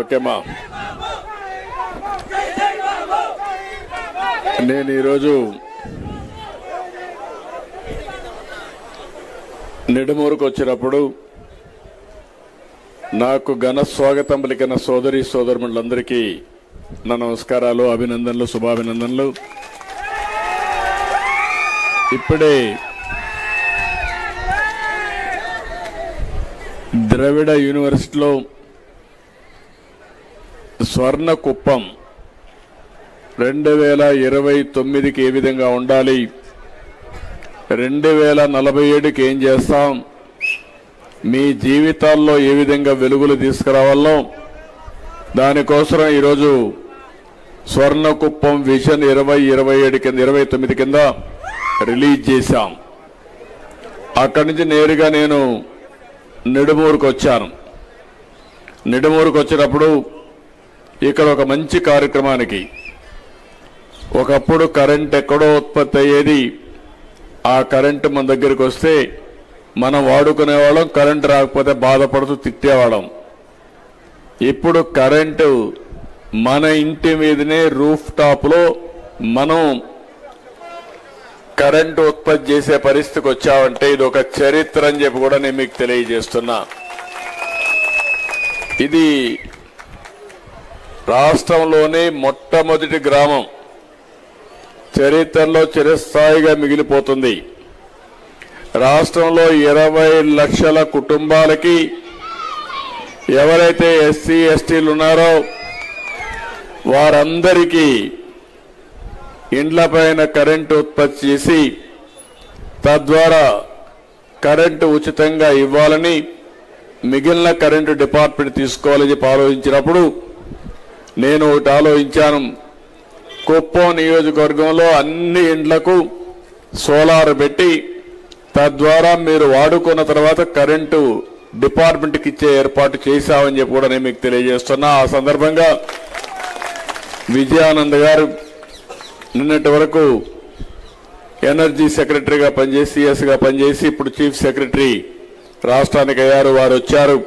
ఓకేమా, నేను ఈరోజు నిడమూరుకు వచ్చినప్పుడు నాకు ఘన స్వాగతం పలికిన సోదరి సోదరులందరికీ నా నమస్కారాలు, అభినందనలు, శుభాభినందనలు. ఇప్పుడే ద్రవిడ యూనివర్సిటీలో స్వర్ణ కుప్పం 2029కి ఏ విధంగా ఉండాలి, 2047కి ఏం చేస్తాం, మీ జీవితాల్లో ఏ విధంగా వెలుగులు తీసుకురావాలో దానికోసం ఈరోజు స్వర్ణ కుప్పం విజన్ 2027 కింద రిలీజ్ చేశాం. అక్కడి నుంచి నేరుగా నేను నిడమూరుకు వచ్చాను. నిడమూరుకు వచ్చినప్పుడు ఇక్కడ ఒక మంచి కార్యక్రమానికి, ఒకప్పుడు కరెంట్ ఎక్కడో ఉత్పత్తి అయ్యేది, ఆ కరెంటు మన దగ్గరికి వస్తే మనం వాడుకునేవాళ్ళం, కరెంటు రాకపోతే బాధపడుతూ తిట్టేవాళ్ళం. ఇప్పుడు కరెంటు మన ఇంటి మీదనే రూఫ్ టాప్ లో మనం కరెంటు ఉత్పత్తి చేసే పరిస్థితికి వచ్చామంటే ఇది ఒక చరిత్ర అని చెప్పి కూడా నేను మీకు తెలియజేస్తున్నా. ఇది రాష్ట్రంలోనే మొట్టమొదటి గ్రామం, చరిత్రలో చిరస్థాయిగా మిగిలిపోతుంది. రాష్ట్రంలో 20 లక్షల కుటుంబాలకి ఎవరైతే ఎస్సీ ఎస్టీలు ఉన్నారో వారందరికీ ఇండ్లపైన కరెంటు ఉత్పత్తి చేసి తద్వారా కరెంటు ఉచితంగా ఇవ్వాలని, మిగిలిన కరెంటు డిపార్ట్మెంట్ తీసుకోవాలని చెప్పి ఆలోచించినప్పుడు నేను ఒకటి ఆలోచించాను. కుప్పం నియోజకవర్గంలో అన్ని ఇండ్లకు సోలార్ పెట్టి తద్వారా మీరు వాడుకున్న తర్వాత కరెంటు డిపార్ట్మెంట్కి ఇచ్చే ఏర్పాటు చేశామని చెప్పి కూడా నేను మీకు తెలియజేస్తున్నా. ఆ సందర్భంగా విజయానంద్ గారు నిన్నటి వరకు ఎనర్జీ సెక్రటరీగా పనిచేసి, సిఎస్గా పనిచేసి ఇప్పుడు చీఫ్ సెక్రటరీ రాష్ట్రానికి అయ్యారు, వారు వచ్చారు.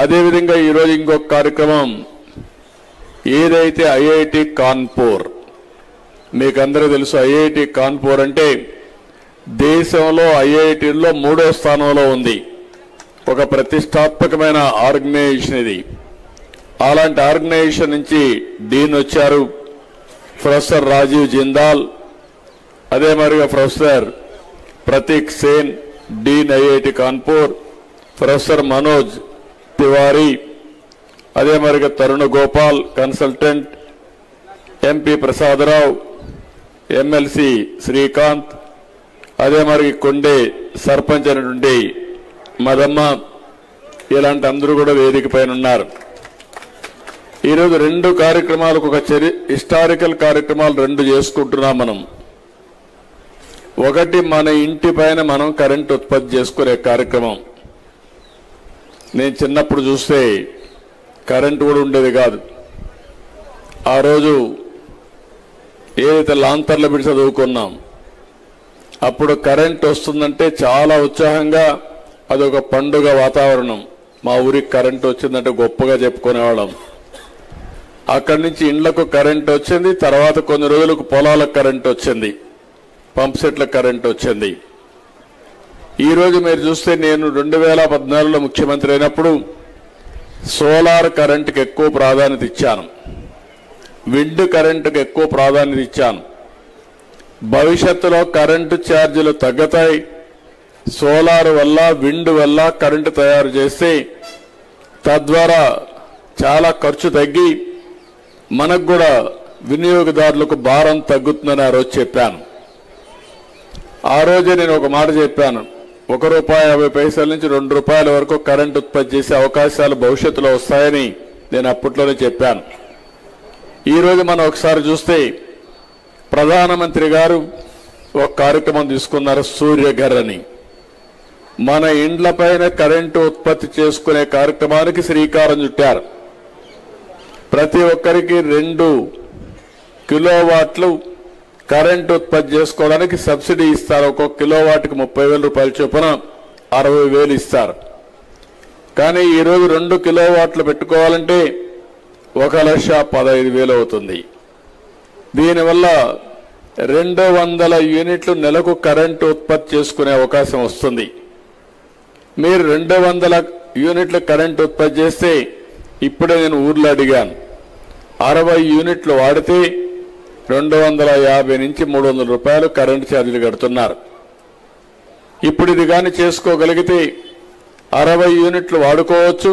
అదేవిధంగా ఈరోజు ఇంకొక కార్యక్రమం, ఏదైతే ఐఐటి కాన్పూర్, మీకు అందరూ తెలుసు ఐఐటి కాన్పూర్ అంటే దేశంలో ఐఐటీల్లో 3వ స్థానంలో ఉంది. ఒక ప్రతిష్టాత్మకమైన ఆర్గనైజేషన్ ఇది. అలాంటి ఆర్గనైజేషన్ నుంచి డీన్ వచ్చారు ప్రొఫెసర్ రాజీవ్ జిందాల్, అదే మరిగా professor Prateek Sen dean IIT Kanpur, professor Manoj Tiwari, అదే మరిగా Tarun Gopal consultant, MP Prasada Rao, MLC Srikanth, అదే మరి కొండే సర్పంచ్ అయినటువంటి మదమ్మ, ఇలాంటి అందరూ కూడా వేదిక పైన ఉన్నారు. ఈరోజు 2 కార్యక్రమాలకు ఒక హిస్టారికల్ కార్యక్రమాలు 2 చేసుకుంటున్నాం మనం. ఒకటి మన ఇంటి పైన మనం కరెంట్ ఉత్పత్తి చేసుకునే కార్యక్రమం. నేను చిన్నప్పుడు చూస్తే కరెంటు కూడా ఉండేది కాదు. ఆ రోజు ఏదైతే లాంతర్లు పెట్టి చదువుకున్నాం, అప్పుడు కరెంట్ వస్తుందంటే చాలా ఉత్సాహంగా అదొక పండుగ వాతావరణం. మా ఊరికి కరెంట్ వచ్చిందంటే గొప్పగా చెప్పుకునేవాళ్ళం. అక్కడి నుంచి ఇండ్లకు కరెంట్ వచ్చింది, తర్వాత కొన్ని రోజులకు పొలాలకు కరెంట్ వచ్చింది, పంప్ సెట్లకు కరెంట్ వచ్చింది. ఈరోజు మీరు చూస్తే నేను 2014లో ముఖ్యమంత్రి అయినప్పుడు సోలార్ కరెంటుకి ఎక్కువ ప్రాధాన్యత ఇచ్చాను, విండ్ కరెంటుకి ఎక్కువ ప్రాధాన్యత ఇచ్చాను. భవిష్యత్తులో కరెంటు ఛార్జీలు తగ్గుతాయి, సోలార్ వల్ల విండ్ వల్ల కరెంటు తయారు చేస్తే తద్వారా చాలా ఖర్చు తగ్గి మనకు కూడా వినియోగదారులకు భారం తగ్గుతుందని ఆ రోజు చెప్పాను. ఆ రోజే నేను ఒక మాట చెప్పాను, ₹1.50 నుంచి ₹2 వరకు కరెంట్ ఉత్పత్తి చేసే అవకాశాలు భవిష్యత్తులో వస్తాయని నేను అప్పట్లోనే చెప్పాను. ఈరోజు మనం ఒకసారి చూస్తే ప్రధానమంత్రి గారు ఒక కార్యక్రమం తీసుకున్నారు, సూర్యఘర్ అని. మన ఇండ్లపైన కరెంటు ఉత్పత్తి చేసుకునే కార్యక్రమానికి శ్రీకారం చుట్టారు. ప్రతి ఒక్కరికి 2 కిలోవాట్లు కరెంటు ఉత్పత్తి చేసుకోవడానికి సబ్సిడీ ఇస్తారు. ఒక్కొక్క కిలోవాట్కి ₹30,000 చొప్పున 60,000 ఇస్తారు. కానీ ఈరోజు 2 కిలోవాట్లు పెట్టుకోవాలంటే 1,15,000 అవుతుంది. దీనివల్ల 200 యూనిట్లు నెలకు కరెంటు ఉత్పత్తి చేసుకునే అవకాశం వస్తుంది. మీరు 200 యూనిట్లు కరెంటు ఉత్పత్తి చేస్తే ఇప్పుడే నేను ఊర్లో అడిగాను, 60 యూనిట్లు వాడితే 250 నుంచి 300 రూపాయలు కరెంటు ఛార్జీలు కడుతున్నారు. ఇప్పుడు ఇది కానీ చేసుకోగలిగితే 60 యూనిట్లు వాడుకోవచ్చు,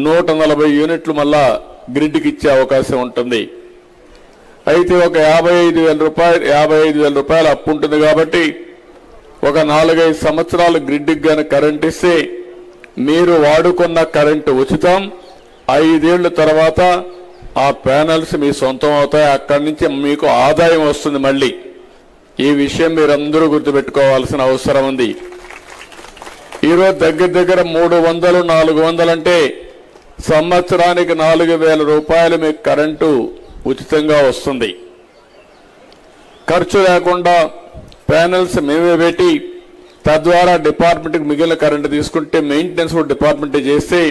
140 యూనిట్లు మళ్ళా గ్రిడ్కి ఇచ్చే అవకాశం ఉంటుంది. అయితే ఒక 55,000 రూపాయలు అప్పు ఉంటుంది కాబట్టి ఒక 4-5 సంవత్సరాలు గ్రిడ్కి గాని కరెంట్ ఇస్తే మీరు వాడుకున్న కరెంటు ఉచితం. 5 ఏళ్ల తర్వాత ఆ ప్యానల్స్ మీ సొంతం అవుతాయి. అక్కడి నుంచి మీకు ఆదాయం వస్తుంది. మళ్ళీ ఈ విషయం మీరందరూ గుర్తుపెట్టుకోవాల్సిన అవసరం ఉంది. ఈరోజు దగ్గర 300-400 అంటే సంవత్సరానికి 4,000 రూపాయలు మీకు కరెంటు ఉచితంగా వస్తుంది. ఖర్చు లేకుండా ప్యానల్స్ మేమే పెట్టి తద్వారా డిపార్ట్మెంట్కి మిగిలిన కరెంటు తీసుకుంటే మెయింటెనెన్స్ డిపార్ట్మెంట్ చేస్తే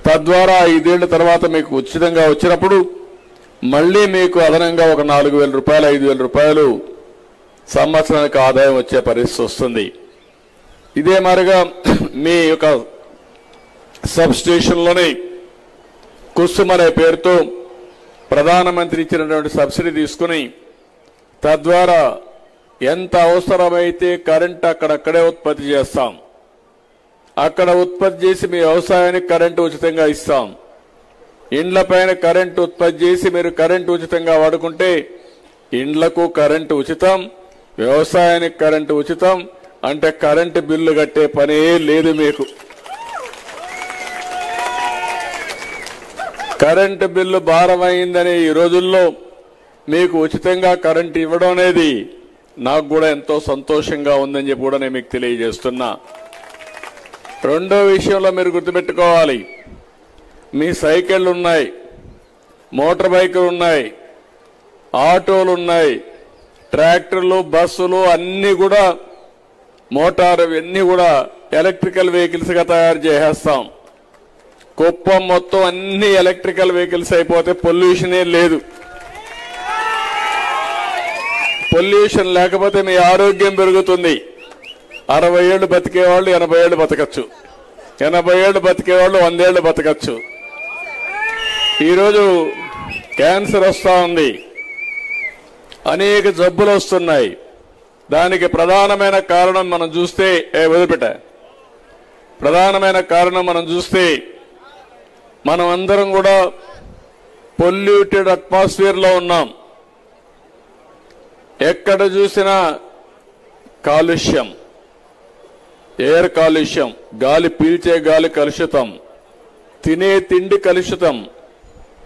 తద్వారా 5 ఏళ్ల తర్వాత మీకు ఉచితంగా వచ్చినప్పుడు మళ్ళీ మీకు అదనంగా ఒక 4,000 రూపాయలు 5,000 రూపాయలు సంవత్సరానికి ఆదాయం వచ్చే పరిస్థితి వస్తుంది. ఇదే మాదిరిగా మీ యొక్క సబ్ స్టేషన్లోనే కుసుమ్ అనే పేరుతో ప్రధానమంత్రి ఇచ్చినటువంటి సబ్సిడీ తీసుకుని తద్వారా ఎంత అవసరమైతే కరెంట్ అక్కడక్కడే ఉత్పత్తి చేస్తాం. అక్కడ ఉత్పత్తి చేసి మీ వ్యవసాయానికి కరెంటు ఉచితంగా ఇస్తాం. ఇండ్ల పైన కరెంటు ఉత్పత్తి చేసి మీరు కరెంటు ఉచితంగా వాడుకుంటే ఇండ్లకు కరెంటు ఉచితం, వ్యవసాయానికి కరెంటు ఉచితం. అంటే కరెంటు బిల్లు కట్టే పనే లేదు మీకు. కరెంటు బిల్లు భారమైందనే ఈ రోజుల్లో మీకు ఉచితంగా కరెంటు ఇవ్వడం అనేది నాకు కూడా ఎంతో సంతోషంగా ఉందని చెప్పి కూడా నేను మీకు తెలియజేస్తున్నా. రెండో విషయంలో మీరు గుర్తుపెట్టుకోవాలి, మీ సైకిళ్ళు ఉన్నాయి, మోటార్ బైకులు ఉన్నాయి, ఆటోలు ఉన్నాయి, ట్రాక్టర్లు, బస్సులు అన్నీ కూడా మోటార్ ఇవన్నీ కూడా ఎలక్ట్రికల్ వెహికల్స్ గా తయారు చేసేస్తాం. కుప్పం మొత్తం అన్ని ఎలక్ట్రికల్ వెహికల్స్ అయిపోతే పొల్యూషనే లేదు. పొల్యూషన్ లేకపోతే మీ ఆరోగ్యం పెరుగుతుంది. 60 ఏళ్లు బతికేవాళ్ళు 80 ఏళ్లు బతకచ్చు, 80 ఏళ్లు బతికేవాళ్ళు 100 ఏళ్లు బతకచ్చు. ఈరోజు క్యాన్సర్ వస్తూ ఉంది, అనేక జబ్బులు వస్తున్నాయి. దానికి ప్రధానమైన కారణం మనం చూస్తే మనం అందరం కూడా పొల్యూటెడ్ అట్మాస్ఫియర్ లో ఉన్నాం. ఎక్కడ చూసినా కాలుష్యం, ఎయిర్ కాలుష్యం, గాలి పీల్చే గాలి కలుషితం, తినే తిండి కలుషితం.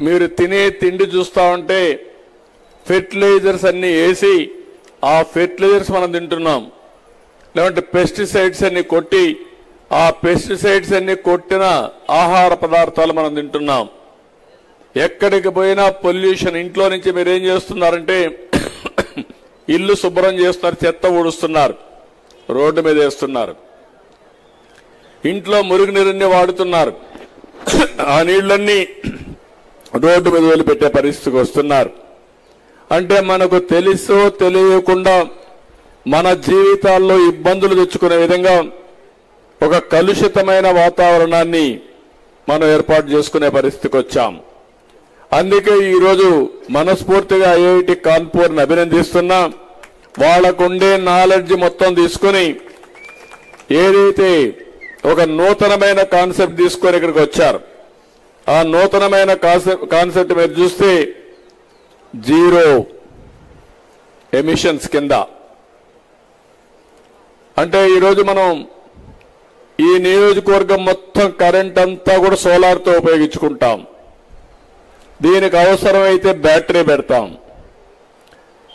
మీరు తినే తిండి చూస్తా ఉంటే ఫెర్టిలైజర్స్ అన్ని వేసి ఆ ఫెర్టిలైజర్స్ మనం తింటున్నాం. లేదంటే పెస్టిసైడ్స్ అన్ని కొట్టి ఆ పెస్టిసైడ్స్ అన్ని కొట్టిన ఆహార పదార్థాలు మనం తింటున్నాం. ఎక్కడికి పోయినా పొల్యూషన్. ఇంట్లో నుంచి మీరేం చేస్తున్నారంటే ఇల్లు శుభ్రం చేస్తున్నారు, చెత్త ఊడుస్తున్నారు, రోడ్డు మీద వేస్తున్నారు, ఇంట్లో మురుగు నీరుని వాడుతున్నారు, ఆ నీళ్లన్నీ రోడ్డు మీద వదిలిపెట్టే పరిస్థితికి వస్తున్నారు. అంటే మనకు తెలుసో తెలియకుండా మన జీవితాల్లో ఇబ్బందులు తెచ్చుకునే విధంగా ఒక కలుషితమైన వాతావరణాన్ని మనం ఏర్పాటు చేసుకునే పరిస్థితికి వచ్చాం. అందుకే ఈరోజు మనస్ఫూర్తిగా ఐఐటి కాన్పూర్ని అభినందిస్తున్నా. వాళ్లకుండే నాలెడ్జ్ మొత్తం తీసుకుని ఏదైతే ఒక నూతనమైన కాన్సెప్ట్ తీసుకొని ఇక్కడికి వచ్చారు, ఆ నూతనమైన కాన్సెప్ట్ మీరు చూస్తే జీరో ఎమిషన్స్ కింద. అంటే ఈరోజు మనం ఈ నియోజకవర్గం మొత్తం కరెంట్ అంతా కూడా సోలార్తో ఉపయోగించుకుంటాం. దీనికి అవసరమైతే బ్యాటరీ పెడతాం.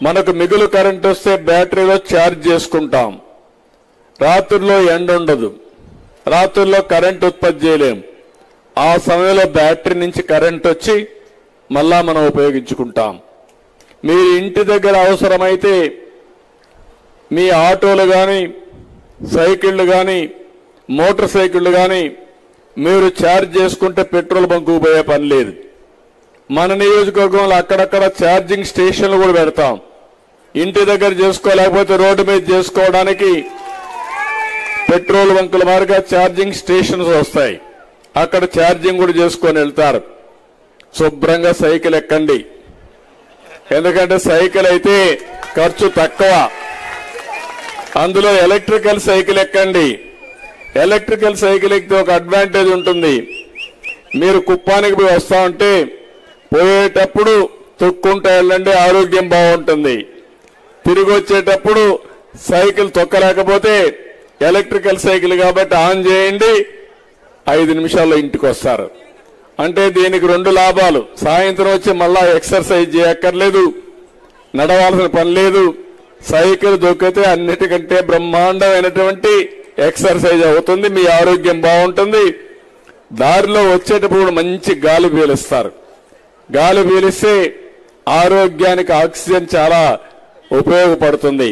మనకు మిగులు కరెంట్ వస్తే బ్యాటరీలో ఛార్జ్ చేసుకుంటాం. రాత్రుల్లో ఎండ ఉండదు, రాత్రుల్లో కరెంట్ ఉత్పత్తి చేయలేం. ఆ సమయంలో బ్యాటరీ నుంచి కరెంట్ వచ్చి మళ్ళా మనం ఉపయోగించుకుంటాం. మీ ఇంటి దగ్గర అవసరమైతే మీ ఆటోలు కానీ సైకిళ్లు కానీ మోటార్ సైకిళ్లు కానీ మీరు ఛార్జ్ చేసుకుంటే పెట్రోల్ బంకుకు పోయే పని లేదు. మన నియోజకవర్గంలో అక్కడక్కడ ఛార్జింగ్ స్టేషన్లు కూడా పెడతాం. ఇంటి దగ్గర చేసుకోలేకపోతే రోడ్డు మీద చేసుకోవడానికి పెట్రోల్ బంకుల మాదిరిగా ఛార్జింగ్ స్టేషన్స్ వస్తాయి. అక్కడ ఛార్జింగ్ కూడా చేసుకొని వెళ్తారు. శుభ్రంగా సైకిల్ ఎక్కండి. ఎందుకంటే సైకిల్ అయితే ఖర్చు తక్కువ. అందులో ఎలక్ట్రికల్ సైకిల్ ఎక్కండి. ఎలక్ట్రికల్ సైకిల్ ఎక్కితే ఒక అడ్వాంటేజ్ ఉంటుంది. మీరు కుప్పానికి పోయి వస్తా ఉంటే పోయేటప్పుడు తొక్కుంటూ వెళ్ళండి, ఆరోగ్యం బాగుంటుంది. తిరిగి వచ్చేటప్పుడు సైకిల్ తొక్కలేకపోతే ఎలక్ట్రికల్ సైకిల్ కాబట్టి ఆన్ చేయండి, 5 నిమిషాల్లో ఇంటికి వస్తారు. అంటే దీనికి 2 లాభాలు. సాయంత్రం వచ్చి మళ్ళా ఎక్సర్సైజ్ చేయక్కర్లేదు, నడవాల్సిన పని లేదు. సైకిల్ దొక్కితే అన్నిటికంటే బ్రహ్మాండమైనటువంటి ఎక్సర్సైజ్ అవుతుంది, మీ ఆరోగ్యం బాగుంటుంది. దారిలో వచ్చేటప్పుడు మంచి గాలి పీలుస్తారు. గాలి పీలిస్తే ఆరోగ్యానికి ఆక్సిజన్ చాలా ఉపయోగపడుతుంది.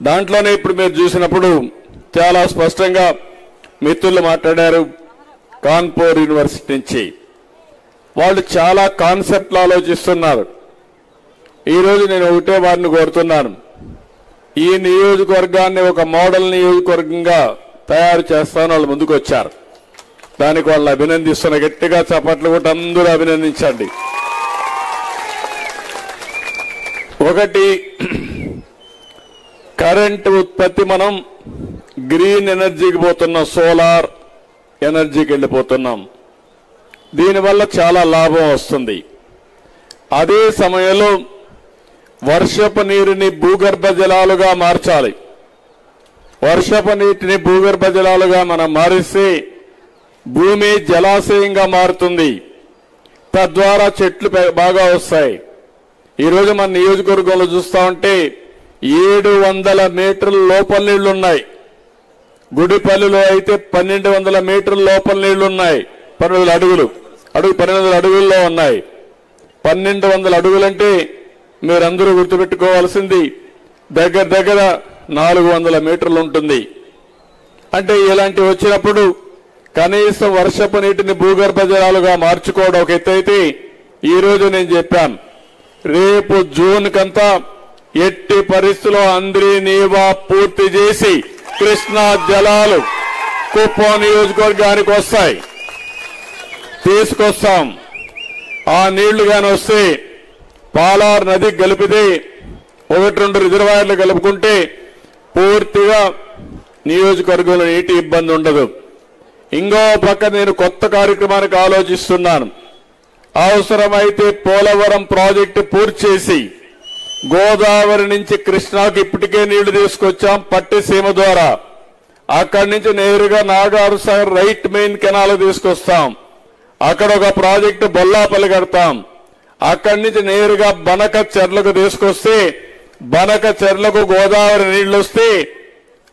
దాంట్లోనే ఇప్పుడు మీరు చూసినప్పుడు చాలా స్పష్టంగా మిత్రులు మాట్లాడారు. కాన్పూర్ యూనివర్సిటీ నుంచి వాళ్ళు చాలా కాన్సెప్ట్లు ఆలోచిస్తున్నారు. ఈరోజు నేను ఒకటే వారిని కోరుతున్నాను, ఈ నియోజకవర్గాన్ని ఒక మోడల్ నియోజకవర్గంగా తయారు చేస్తాను. వాళ్ళు ముందుకు వచ్చారు. దానికి వాళ్ళని అభినందిస్తున్న, గట్టిగా చప్పట్లు కూడా అందరూ అభినందించండి. ఒకటి, కరెంటు ఉత్పత్తి మనం గ్రీన్ ఎనర్జీకి పోతున్నాం, సోలార్ ఎనర్జీకి వెళ్ళిపోతున్నాం. దీనివల్ల చాలా లాభం వస్తుంది. అదే సమయంలో వర్షపు నీరుని భూగర్భ జలాలుగా మార్చాలి. వర్షపు నీటిని భూగర్భ జలాలుగా మనం మారిస్తే భూమి జలాశయంగా మారుతుంది. తద్వారా చెట్లు బాగా వస్తాయి. ఈరోజు మన నియోజకవర్గంలో చూస్తా ఉంటే 700 మీటర్ల లోపల నీళ్లున్నాయి. గుడిపల్లిలో అయితే 1200 మీటర్ల లోపల నీళ్లున్నాయి. 1200 అడుగులు 1200 అడుగుల్లో ఉన్నాయి. 1200 అడుగులంటే మీరందరూ గుర్తుపెట్టుకోవాల్సింది దగ్గర 400 మీటర్లు ఉంటుంది. అంటే ఇలాంటివి వచ్చినప్పుడు కనీసం వర్షపు నీటిని భూగర్భ జలాలుగా మార్చుకోవడం ఒక ఎత్తు అయితే, ఈరోజు నేను చెప్పాను, రేపు జూన్ కంతా ఎట్టి పరిస్థితుల్లో అంద్రి నీవా పూర్తి చేసి కృష్ణా జలాలు కుప్పం నియోజకవర్గానికి వస్తాయి, తీసుకొస్తాం. ఆ నీళ్లు గాని వస్తే పాలార్ నది కలిపితే 1-2 రిజర్వాయర్లు కలుపుకుంటే పూర్తిగా నియోజకవర్గంలో నీటి ఇబ్బంది ఉండదు. ఇంకో పక్క నేను కొత్త కార్యక్రమానికి ఆలోచిస్తున్నాను. అవసరమైతే పోలవరం ప్రాజెక్టు పూర్తి చేసి గోదావరి నుంచి కృష్ణాకి ఇప్పటికే నీళ్లు తీసుకొచ్చాం పట్టిసీమ ద్వారా. అక్కడి నుంచి నేరుగా Nagar Sagar right main canal తీసుకొస్తాం. అక్కడ ఒక ప్రాజెక్టు బొల్లాపల్లి కడతాం. అక్కడి నుంచి నేరుగా బనక చెర్లకు తీసుకొస్తే బనక చెర్లకు గోదావరి నీళ్లు వస్తే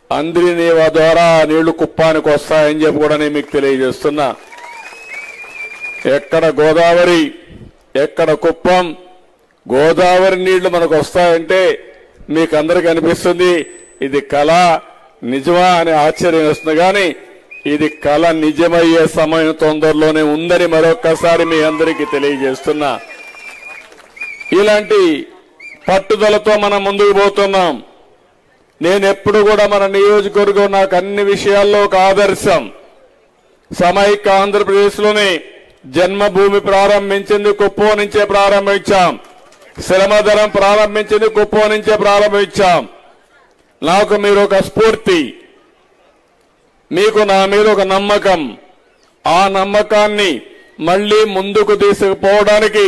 అంద్రి నీవా ద్వారా నీళ్లు కుప్పానికి వస్తాయని చెప్పి కూడా నేను మీకు తెలియజేస్తున్నా. ఎక్కడ గోదావరి ఎక్కడ కుప్పం, గోదావరి నీళ్లు మనకు వస్తాయంటే మీకు అందరికీ అనిపిస్తుంది ఇది కళ నిజమా అని ఆశ్చర్యం వస్తుంది. కానీ ఇది కళ నిజమయ్యే సమయం తొందరలోనే ఉందని మరొక్కసారి మీ అందరికీ తెలియజేస్తున్నా. ఇలాంటి పట్టుదలతో మనం ముందుకు పోతున్నాం. నేను ఎప్పుడు కూడా మన నియోజకవర్గం నాకు అన్ని విషయాల్లో ఒక ఆదర్శం. సమైక్య ఆంధ్రప్రదేశ్లోనే జన్మభూమి ప్రారంభించింది కుప్పం నుంచే ప్రారంభించాం. శ్రమధనం ప్రారంభించింది కుప్పం నుంచే ప్రారంభించాం. నాకు మీరు ఒక స్ఫూర్తి, మీకు నా మీద ఒక నమ్మకం. ఆ నమ్మకాన్ని మళ్లీ ముందుకు తీసుకుపోవడానికి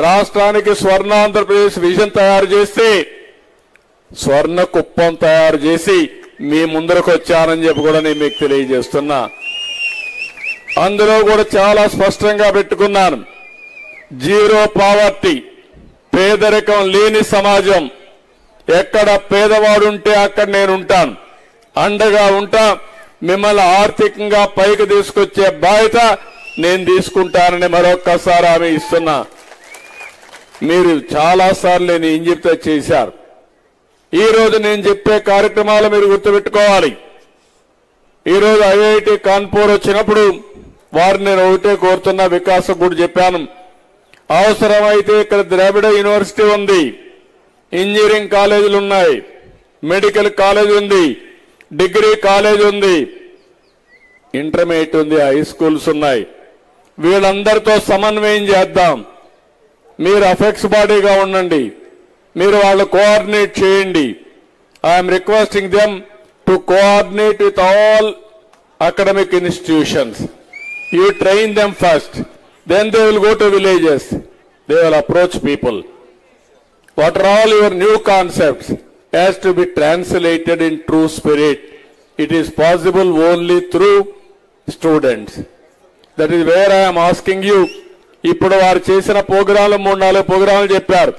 రాష్ట్రానికి స్వర్ణాంధ్రప్రదేశ్ విజన్ తయారు చేస్తే స్వర్ణ కుప్పం తయారు చేసి మీ ముందరకు వచ్చానని చెప్పి కూడా నేను మీకు తెలియజేస్తున్నా. అందులో కూడా చాలా స్పష్టంగా పెట్టుకున్నాను, జీరో పావర్టీ, పేదరికం లేని సమాజం. ఎక్కడ పేదవాడుంటే అక్కడ నేను ఉంటాను, అండగా ఉంటా. మిమ్మల్ని ఆర్థికంగా పైకి తీసుకొచ్చే బాధ్యత నేను తీసుకుంటానని మరొక్కసారి హామీ ఇస్తున్నా. మీరు చాలాసార్లు నేను ఏం చెప్తే చేశారు. ఈ రోజు నేను చెప్పే కార్యక్రమాలు మీరు గుర్తుపెట్టుకోవాలి. ఈరోజు ఐఐటి కాన్పూర్ వచ్చినప్పుడు వారిని నేను ఒకటే కోరుతున్నా, వికాసం కూడా చెప్పాను, అవసరమైతే ఇక్కడ ద్రావిడ యూనివర్సిటీ ఉంది, ఇంజనీరింగ్ కాలేజీలు ఉన్నాయి, మెడికల్ కాలేజ్ ఉంది, డిగ్రీ కాలేజ్ ఉంది, ఇంటర్మీడియట్ ఉంది, హై స్కూల్స్ ఉన్నాయి. వీళ్ళందరితో సమన్వయం చేద్దాం. మీరు అఫెక్స్ బాడీగా ఉండండి, మీరు వాళ్ళు కోఆర్డినేట్ చేయండి. I'm requesting them to coordinate with all academic institutions. You train them first, then they will go to villages, they will approach people. What are all your new concepts has to be translated in true spirit. It is possible only through students. That is where I am asking you. ఇప్పుడు వారు చేసిన ప్రోగ్రాంలు 3-4 ప్రోగ్రాంలు చెప్పారు.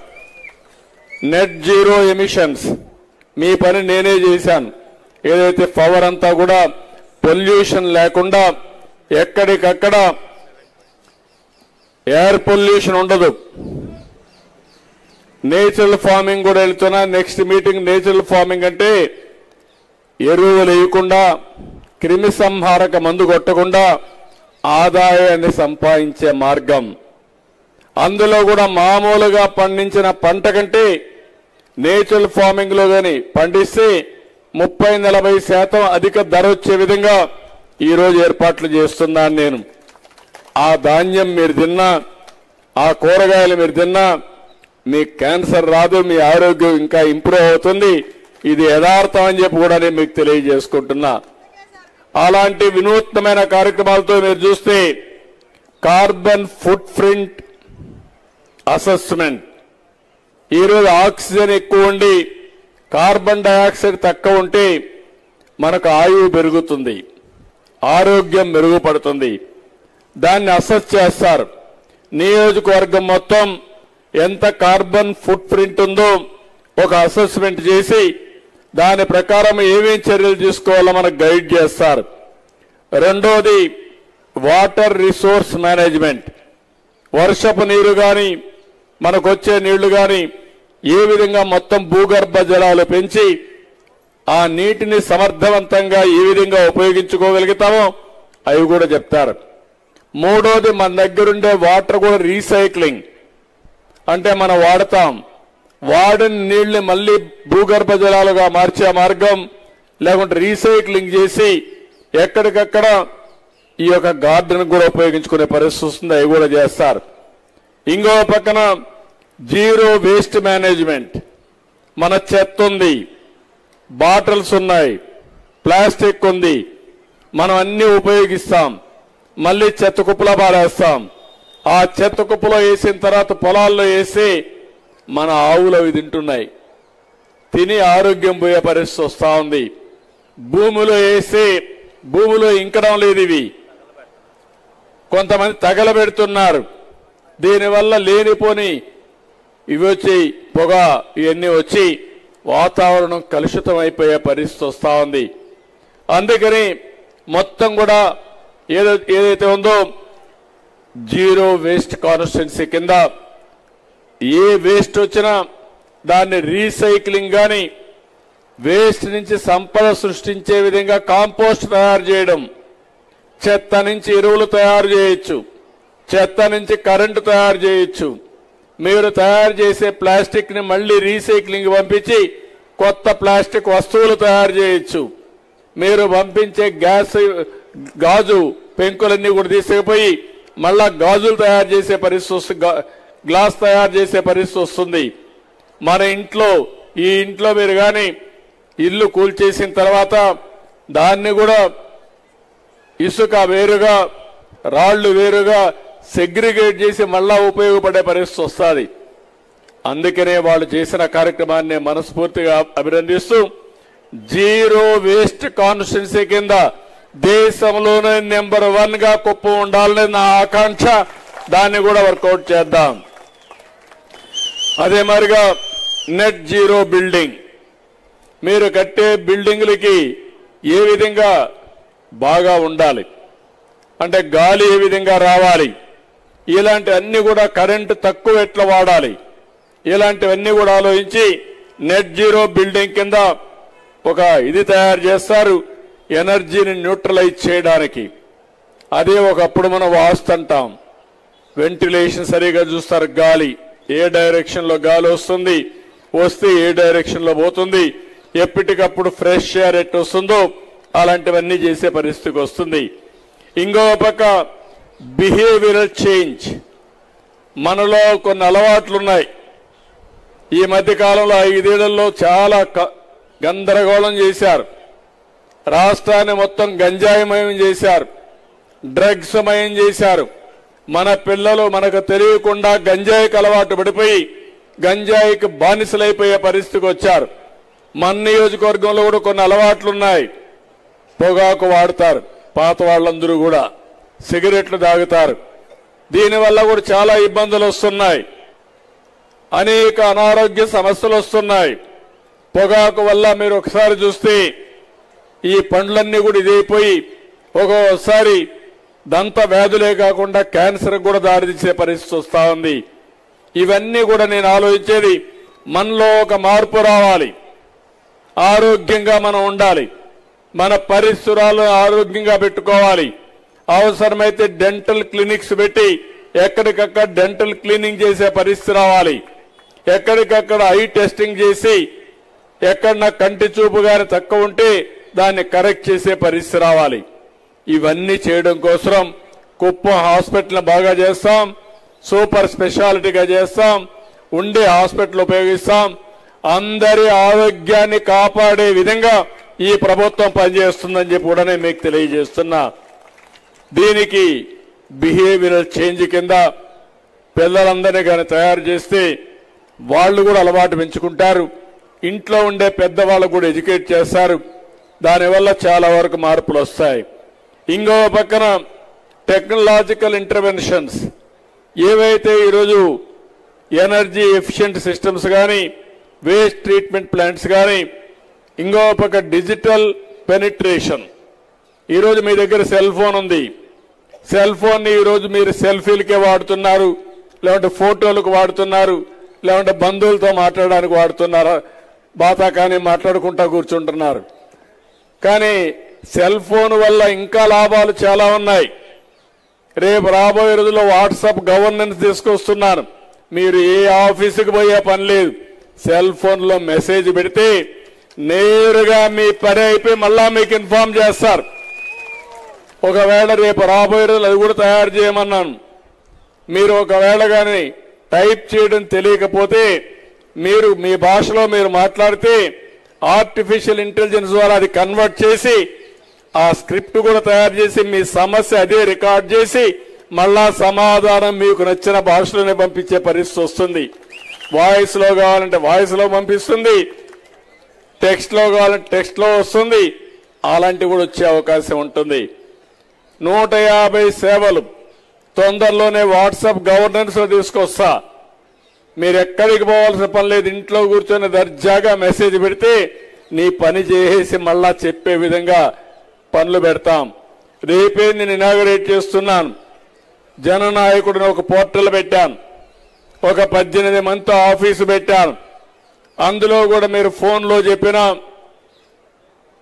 Net zero emissions మీ పని నేనే చేశాను. ఏదైతే పవర్ అంతా కూడా పొల్యూషన్ లేకుండా ఎక్కడికక్కడ ఎయిర్ పొల్యూషన్ ఉండదు. నేచురల్ ఫార్మింగ్ కూడా వెళ్తున్నా. నెక్స్ట్ మీటింగ్ నేచురల్ ఫార్మింగ్ అంటే ఎరువులు వేయకుండా, క్రిమి సంహారక మందు కొట్టకుండా ఆదాయాన్ని సంపాదించే మార్గం. అందులో కూడా మామూలుగా పండించిన పంట కంటే నేచురల్ ఫార్మింగ్ లో గాని పండిస్తే 30-40% అధిక ధర వచ్చే విధంగా ఈరోజు ఏర్పాట్లు చేస్తున్నాను నేను. ఆ ధాన్యం మీరు తిన్నా, ఆ కూరగాయలు మీరు తిన్నా మీకు క్యాన్సర్ రాదు, మీ ఆరోగ్యం ఇంకా ఇంప్రూవ్ అవుతుంది. ఇది యథార్థం అని చెప్పి కూడా నేను మీకు తెలియజేసుకుంటున్నా. అలాంటి వినూత్నమైన కార్యక్రమాలతో మీరు చూస్తే కార్బన్ ఫుట్ ప్రింట్ అసెస్మెంట్, ఈరోజు ఆక్సిజన్ ఎక్కువ ఉండి కార్బన్ డయాక్సైడ్ తక్కువ ఉంటే మనకు ఆయువు పెరుగుతుంది, ఆరోగ్యం మెరుగుపడుతుంది. దాన్ని అసెస్ చేస్తారు. నియోజకవర్గం మొత్తం ఎంత కార్బన్ ఫుట్ ప్రింట్ ఉందో ఒక అసెస్మెంట్ చేసి దాని ప్రకారం ఏమేం చర్యలు తీసుకోవాలో మనకు గైడ్ చేస్తారు. రెండోది వాటర్ రిసోర్స్ మేనేజ్మెంట్. వర్షపు నీరు కానీ మనకు వచ్చే నీళ్లు కానీ ఏ విధంగా మొత్తం భూగర్భ జలాలు పెంచి ఆ నీటిని సమర్థవంతంగా ఏ విధంగా ఉపయోగించుకోగలుగుతామో అవి కూడా చెప్తారు. మూడోది మన దగ్గరుండే వాటర్ కూడా రీసైక్లింగ్, అంటే మనం వాడతాం, వాడిన నీళ్లు మళ్లీ భూగర్భ జలాలుగా మార్చే మార్గం, లేకుంటే రీసైక్లింగ్ చేసి ఎక్కడికక్కడ ఈ యొక్క గార్డెన్ కూడా ఉపయోగించుకునే పరిస్థితి వస్తుంది. అవి కూడా చేస్తారు. ఇంకో పక్కన జీరో వేస్ట్ మేనేజ్మెంట్. మన చెత్త ఉంది, బాటిల్స్ ఉన్నాయి, ప్లాస్టిక్ ఉంది, మనం అన్ని ఉపయోగిస్తాం, మళ్ళీ చెత్త కుప్పలో పారేస్తాం. ఆ చెత్త కుప్పలో వేసిన తర్వాత పొలాల్లో వేసి మన ఆవులు అవి తింటున్నాయి, తిని ఆరోగ్యం పోయే పరిస్థితి వస్తూ ఉంది. భూమిలో వేసి భూమిలో ఇంకడం లేదు. ఇవి కొంతమంది తగలబెడుతున్నారు. దీనివల్ల లేనిపోని ఇవి వచ్చి పొగ ఇవన్నీ వచ్చి వాతావరణం కలుషితం అయిపోయే పరిస్థితి వస్తూ ఉంది. అందుకని మొత్తం కూడా ఏదైతే ఉందో జీరో వేస్ట్ కాన్స్టిట్యున్సీ కింద ఏ వేస్ట్ వచ్చినా దాన్ని రీసైక్లింగ్ కానీ వేస్ట్ నుంచి సంపద సృష్టించే విధంగా కాంపోస్ట్ తయారు చేయడం, చెత్త నుంచి ఎరువులు తయారు చేయొచ్చు, చెత్త నుంచి కరెంటు తయారు చేయొచ్చు. మీరు తయారు చేసే ప్లాస్టిక్ ని మళ్లీ రీసైక్లింగ్ పంపించి కొత్త ప్లాస్టిక్ వస్తువులు తయారు చేయొచ్చు. మీరు పంపించే గాజు పెంకులన్నీ కూడా తీసుకుపోయి మళ్ళా గాజులు తయారు చేసే పరిస్థితి వస్తుంది, గ్లాస్ తయారు చేసే పరిస్థితి వస్తుంది. మన ఈ ఇంట్లో మీరు కానీ ఇల్లు కూల్చేసిన తర్వాత దాన్ని కూడా ఇసుక వేరుగా, రాళ్లు వేరుగా సెగ్రిగేట్ చేసి మళ్ళా ఉపయోగపడే పరిస్థితి వస్తుంది. అందుకనే వాళ్ళు చేసిన కార్యక్రమాన్ని మనస్ఫూర్తిగా అభినందిస్తూ జీరో వేస్ట్ కాన్స్టిట్యున్సీ కింద దేశంలోనే నెంబర్ 1 గా కుప్పం ఉండాలని నా ఆకాంక్ష. దాన్ని కూడా వర్కౌట్ చేద్దాం. అదే మరిగా నెట్ జీరో బిల్డింగ్, మీరు కట్టే బిల్డింగులకి ఏ విధంగా బాగా ఉండాలి, అంటే గాలి ఏ విధంగా రావాలి, ఇలాంటి అన్ని కూడా కరెంటు తక్కువ ఎట్లా వాడాలి, ఇలాంటివన్నీ కూడా ఆలోచించి నెట్ జీరో బిల్డింగ్ కింద ఒక ఇది తయారు చేస్తారు. ఎనర్జీని న్యూట్రలైజ్ చేయడానికి. అదే ఒకప్పుడు మనం వాస్తు అంటాం. వెంటిలేషన్ సరిగా చూస్తారు, గాలి ఏ డైరెక్షన్లో గాలి వస్తుంది, వస్తే ఏ డైరెక్షన్లో పోతుంది, ఎప్పటికప్పుడు ఫ్రెష్ ఎయిర్ ఎట్ వస్తుందో అలాంటివన్నీ చేసే పరిస్థితికి వస్తుంది. ఇంకో పక్క బిహేవియరల్ చేంజ్, మనలో కొన్ని అలవాట్లున్నాయి. ఈ మధ్య కాలంలో 5 ఏళ్లలో చాలా గందరగోళం చేశారు. రాష్ట్రాన్ని మొత్తం గంజాయిమయం చేశారు, డ్రగ్స్ మయం చేశారు. మన పిల్లలు మనకు తెలియకుండా గంజాయికి అలవాటు పడిపోయి గంజాయికి బానిసలైపోయే పరిస్థితికి వచ్చారు. మన నియోజకవర్గంలో కూడా కొన్ని అలవాట్లున్నాయి. పొగాకు వాడతారు పాత వాళ్ళందరూ కూడా, సిగరెట్లు తాగుతారు. దీనివల్ల కూడా చాలా ఇబ్బందులు వస్తున్నాయి, అనేక అనారోగ్య సమస్యలు వస్తున్నాయి. పొగాకు వల్ల మీరు ఒకసారి చూస్తే ఈ పండ్లన్నీ కూడా ఇదైపోయి ఒక్కోసారి దంత వ్యాధులే కాకుండా క్యాన్సర్ కూడా దారితీసే పరిస్థితి వస్తూ ఉంది. ఇవన్నీ కూడా నేను ఆలోచించేది, మనలో ఒక మార్పు రావాలి, ఆరోగ్యంగా మనం ఉండాలి, మన పరిసరాలను ఆరోగ్యంగా పెట్టుకోవాలి. అవసరమైతే డెంటల్ క్లినిక్స్ పెట్టి ఎక్కడికక్కడ డెంటల్ క్లీనింగ్ చేసే పరిస్థితి రావాలి. ఎక్కడికక్కడ ఐ టెస్టింగ్ చేసి ఎక్కడన్నా కంటి చూపు గాని తక్కువ ఉంటే దాన్ని కరెక్ట్ చేసే పరిస్థితి రావాలి. ఇవన్నీ చేయడం కోసం కుప్పం హాస్పిటల్ బాగా చేస్తాం, సూపర్ స్పెషాలిటీగా చేస్తాం, ఉండే హాస్పిటల్ ఉపయోగిస్తాం. అందరి ఆరోగ్యాన్ని కాపాడే విధంగా ఈ ప్రభుత్వం పనిచేస్తుందని చెప్పి కూడా నేను మీకు తెలియజేస్తున్నా. దీనికి బిహేవియరల్ చేంజ్ కింద పిల్లలందరినీ కానీ తయారు చేస్తే వాళ్ళు కూడా అలవాటు పెంచుకుంటారు. ఇంట్లో ఉండే పెద్దవాళ్ళు కూడా ఎడ్యుకేట్ చేస్తారు. దానివల్ల చాలా వరకు మార్పులు వస్తాయి. ఇంకో పక్కన టెక్నాలజికల్ ఇంటర్వెన్షన్స్, ఏవైతే ఈరోజు ఎనర్జీ ఎఫిషియెంట్ సిస్టమ్స్ కానీ, వేస్ట్ ట్రీట్మెంట్ ప్లాంట్స్ కానీ, ఇంకో పక్క డిజిటల్ పెనిట్రేషన్. ఈరోజు మీ దగ్గర సెల్ ఫోన్ ఉంది, సెల్ ఫోన్ ని ఈరోజు మీరు సెల్ఫీలకే వాడుతున్నారు, లేదంటే ఫోటోలకు వాడుతున్నారు, లేదంటే బంధువులతో మాట్లాడడానికి వాడుతున్నారు, బాతా కానీ మాట్లాడుకుంటా కూర్చుంటున్నారు. కానీ సెల్ ఫోన్ వల్ల ఇంకా లాభాలు చాలా ఉన్నాయి. రేపు రాబోయే రోజుల్లో వాట్సాప్ గవర్నెన్స్ తీసుకొస్తున్నాను. మీరు ఏ ఆఫీసుకు పోయే పని లేదు, సెల్ ఫోన్ లో మెసేజ్ పెడితే నేరుగా మీ పని అయిపోయి మళ్ళా మీకు ఇన్ఫార్మ్ చేస్తారు. ఒకవేళ రేపు రాబోయే రోజులు అది కూడా తయారు చేయమన్నాను. మీరు ఒకవేళ కానీ టైప్ చేయడం తెలియకపోతే మీరు మీ భాషలో మీరు మాట్లాడితే ఆర్టిఫిషియల్ ఇంటెలిజెన్స్ ద్వారా అది కన్వర్ట్ చేసి ఆ స్క్రిప్ట్ కూడా తయారు చేసి మీ సమస్య అదే రికార్డ్ చేసి మళ్ళా సమాధానం మీకు నచ్చిన భాషలోనే పంపించే పరిస్థితి వస్తుంది. వాయిస్ లో కావాలంటే వాయిస్ లో పంపిస్తుంది, టెక్స్ట్ లో కావాలంటే టెక్స్ట్ లో వస్తుంది. అలాంటివి కూడా వచ్చే అవకాశం ఉంటుంది. 150 సేవలు తొందరలోనే వాట్సాప్ గవర్నెన్స్ లో తీసుకొస్తా. మీరు ఎక్కడికి పోవాల్సిన పని లేదు, ఇంట్లో కూర్చొని దర్జాగా మెసేజ్ పెడితే నీ పని చేసేసి మళ్ళా చెప్పే విధంగా పనులు పెడతాం. రేపే నేను ఇనాగరేట్ చేస్తున్నాను. జననాయకుడిని ఒక పోర్టల్ పెట్టాను, ఒక 18 మందితో ఆఫీసు పెట్టాను. అందులో కూడా మీరు ఫోన్లో చెప్పినా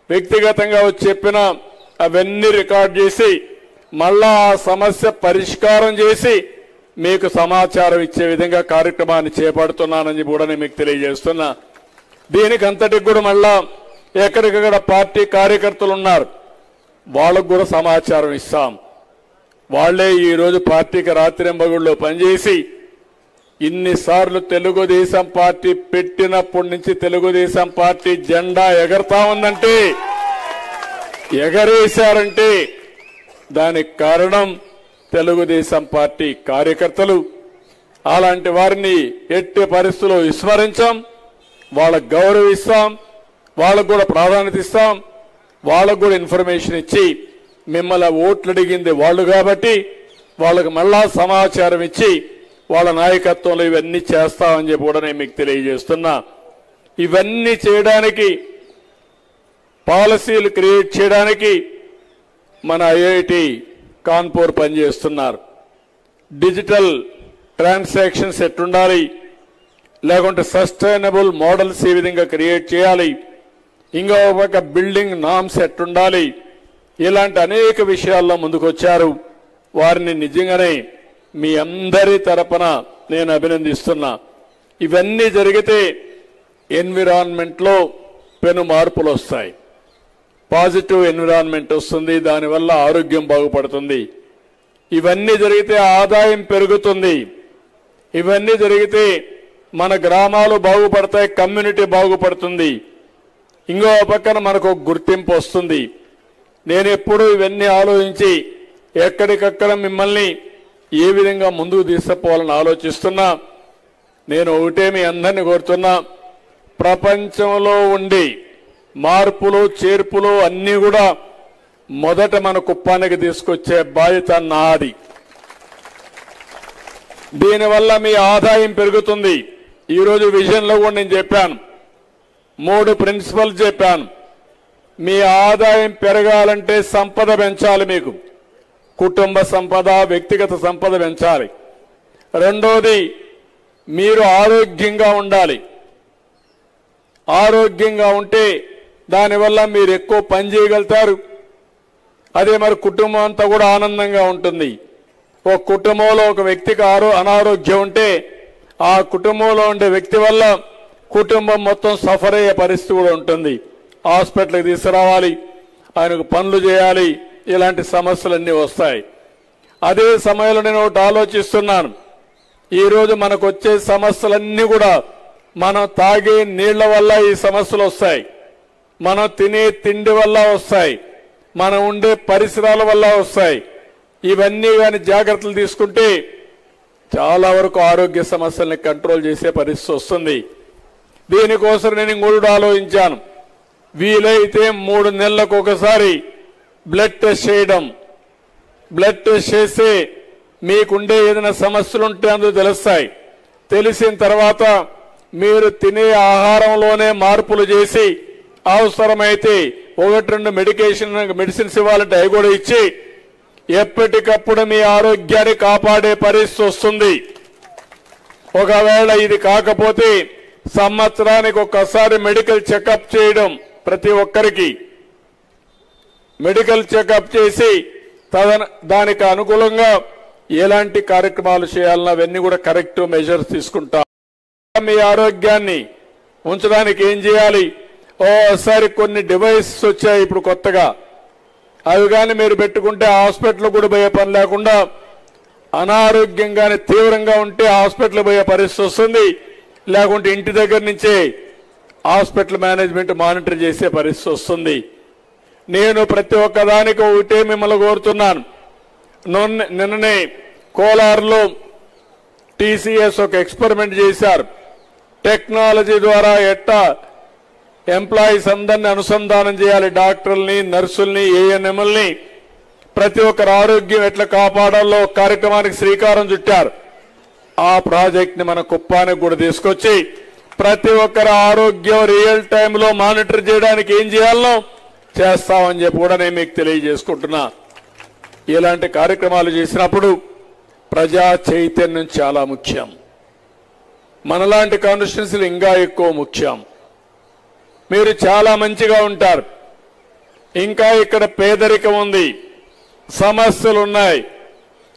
వ్యక్తిగతంగా వచ్చి చెప్పినా అవన్నీ రికార్డ్ చేసి మళ్ళా ఆ సమస్య పరిష్కారం చేసి మీకు సమాచారం ఇచ్చే విధంగా కార్యక్రమాన్ని చేపడుతున్నానని కూడా నేను మీకు తెలియజేస్తున్నా. దీనికి అంతటికి కూడా మళ్ళా ఎక్కడికక్కడ పార్టీ కార్యకర్తలు ఉన్నారు, వాళ్ళకు కూడా సమాచారం ఇస్తాం. వాళ్లే ఈరోజు పార్టీకి రాత్రింబగుళ్ళలో పనిచేసి ఇన్నిసార్లు తెలుగుదేశం పార్టీ పెట్టినప్పటి నుంచి తెలుగుదేశం పార్టీ జెండా ఎగరతా ఉందంటే, ఎగరేశారంటే దానికి కారణం తెలుగుదేశం పార్టీ కార్యకర్తలు. అలాంటి వారిని ఎట్టి పరిస్థితుల్లో విస్మరించాం, వాళ్ళకు గౌరవిస్తాం, వాళ్ళకు కూడా ప్రాధాన్యత ఇస్తాం, వాళ్ళకు కూడా ఇన్ఫర్మేషన్ ఇచ్చి మిమ్మల్ని ఓట్లు అడిగింది వాళ్ళు కాబట్టి వాళ్ళకు మళ్ళా సమాచారం ఇచ్చి వాళ్ళ నాయకత్వంలో ఇవన్నీ చేస్తామని చెప్పి కూడా నేను మీకు తెలియజేస్తున్నా. ఇవన్నీ చేయడానికి, పాలసీలు క్రియేట్ చేయడానికి మన ఐఐటి కాన్పూర్ పనిచేస్తున్నారు. డిజిటల్ ట్రాన్సాక్షన్స్ ఎట్టుండాలి, లేకుంటే సస్టైనబుల్ మోడల్స్ ఏ విధంగా క్రియేట్ చేయాలి, ఇంకో ఒక బిల్డింగ్ నామ్స్ ఎట్టుండాలి, ఇలాంటి అనేక విషయాల్లో ముందుకొచ్చారు. వారిని నిజంగానే మీ అందరి తరపున నేను అభినందిస్తున్నా. ఇవన్నీ జరిగితే ఎన్విరాన్మెంట్లో పెను మార్పులు వస్తాయి. పాజిటివ్ ఎన్విరాన్మెంట్ వస్తుంది, దానివల్ల ఆరోగ్యం బాగుపడుతుంది. ఇవన్నీ జరిగితే ఆదాయం పెరుగుతుంది. ఇవన్నీ జరిగితే మన గ్రామాలు బాగుపడతాయి, కమ్యూనిటీ బాగుపడుతుంది. ఇంకో పక్కన మనకు గుర్తింపు వస్తుంది. నేను ఎప్పుడూ ఇవన్నీ ఆలోచించి ఎక్కడికక్కడ మిమ్మల్ని ఏ విధంగా ముందుకు తీసుకుపోవాలని ఆలోచిస్తున్నా. నేను ఒకటే మీ అందరినీ కోరుతున్నా, ప్రపంచంలో ఉండి మార్పులు చేర్పులు అన్నీ కూడా మొదట మన కుప్పానికి తీసుకొచ్చే బాధ్యత నాది. దీనివల్ల మీ ఆదాయం పెరుగుతుంది. ఈరోజు విజన్లో కూడా నేను చెప్పాను, 3 ప్రిన్సిపల్స్ చెప్పాను. మీ ఆదాయం పెరగాలంటే సంపద పెంచాలి. మీకు కుటుంబ సంపద, వ్యక్తిగత సంపద పెంచాలి. రెండోది, మీరు ఆరోగ్యంగా ఉండాలి. ఆరోగ్యంగా ఉంటే దానివల్ల మీరు ఎక్కువ పని చేయగలుగుతారు. అదే మరి కుటుంబం అంతా కూడా ఆనందంగా ఉంటుంది. ఒక కుటుంబంలో ఒక వ్యక్తికి అనారోగ్యం ఉంటే ఆ కుటుంబంలో ఉండే వ్యక్తి వల్ల కుటుంబం మొత్తం సఫర్ అయ్యే పరిస్థితి కూడా ఉంటుంది. హాస్పిటల్కి తీసుకురావాలి, ఆయనకు పనులు చేయాలి, ఇలాంటి సమస్యలన్నీ వస్తాయి. అదే సమయంలో నేను ఒకటి ఆలోచిస్తున్నాను. ఈరోజు మనకు వచ్చే సమస్యలన్నీ కూడా మనం తాగే నీళ్ల వల్ల ఈ సమస్యలు వస్తాయి, మనం తినే తిండి వల్ల వస్తాయి, మనం ఉండే పరిసరాల వల్ల వస్తాయి. ఇవన్నీ కానీ జాగ్రత్తలు తీసుకుంటే చాలా వరకు ఆరోగ్య సమస్యల్ని కంట్రోల్ చేసే పరిస్థితి వస్తుంది. దీనికోసం నేను ఇంకోటి ఆలోచించాను. వీలైతే 3 నెలలకు ఒకసారి బ్లడ్ టెస్ట్ చేయడం. బ్లడ్ టెస్ట్ చేస్తే మీకుండే ఏదైనా సమస్యలు ఉంటే అందులో తెలుస్తాయి. తెలిసిన తర్వాత మీరు తినే ఆహారంలోనే మార్పులు చేసి అవసరమైతే 1-2 మెడిసిన్స్ ఇవ్వాలంటే అవి కూడా ఇచ్చి ఎప్పటికప్పుడు మీ ఆరోగ్యాన్ని కాపాడే పరిస్థితి వస్తుంది. ఒకవేళ ఇది కాకపోతే సంవత్సరానికి ఒక్కసారి మెడికల్ చెకప్ చేయడం, ప్రతి ఒక్కరికి మెడికల్ చెకప్ చేసి దానికి అనుకూలంగా ఎలాంటి కార్యక్రమాలు చేయాలన్నా అవన్నీ కూడా కరెక్ట్ మెజర్స్ తీసుకుంటాం. మీ ఆరోగ్యాన్ని ఉంచడానికి ఏం చేయాలి? ఓసారి కొన్ని డివైసెస్ వచ్చాయి ఇప్పుడు కొత్తగా, అవి కానీ మీరు పెట్టుకుంటే హాస్పిటల్ కూడా పోయే పని లేకుండా, అనారోగ్యంగానే తీవ్రంగా ఉంటే హాస్పిటల్ పోయే పరిస్థితి వస్తుంది, లేకుంటే ఇంటి దగ్గర నుంచే హాస్పిటల్ మేనేజ్మెంట్ మానిటర్ చేసే పరిస్థితి వస్తుంది. నేను ప్రతి ఒక్కదానికి ఒకటే మిమ్మల్ని కోరుతున్నాను. నిన్ననే కోలార్లో టీసీఎస్ ఒక ఎక్స్పెరిమెంట్ చేశారు. టెక్నాలజీ ద్వారా ఎట్టా ఎంప్లాయీస్ అందరినీ అనుసంధానం చేయాలి, డాక్టర్లని, నర్సుల్ని, ఏఎన్ఎంఎల్ని, ప్రతి ఒక్కరి ఆరోగ్యం ఎట్లా కాపాడాలో కార్యక్రమానికి శ్రీకారం చుట్టారు. ఆ ప్రాజెక్ట్ ని మన కుప్పానికి కూడా తీసుకొచ్చి ప్రతి ఒక్కరి ఆరోగ్యం రియల్ టైంలో మానిటర్ చేయడానికి ఏం చేయాలనో చేస్తామని చెప్పి కూడా నేను మీకు తెలియజేసుకుంటున్నా. ఇలాంటి కార్యక్రమాలు చేసినప్పుడు ప్రజా చైతన్యం చాలా ముఖ్యం. మనలాంటి కాన్స్టిట్యున్సీలు ఇంకా ఎక్కువ ముఖ్యం. మీరు చాలా మంచిగా ఉంటారు, ఇంకా ఇక్కడ పేదరికం ఉంది, సమస్యలు ఉన్నాయి.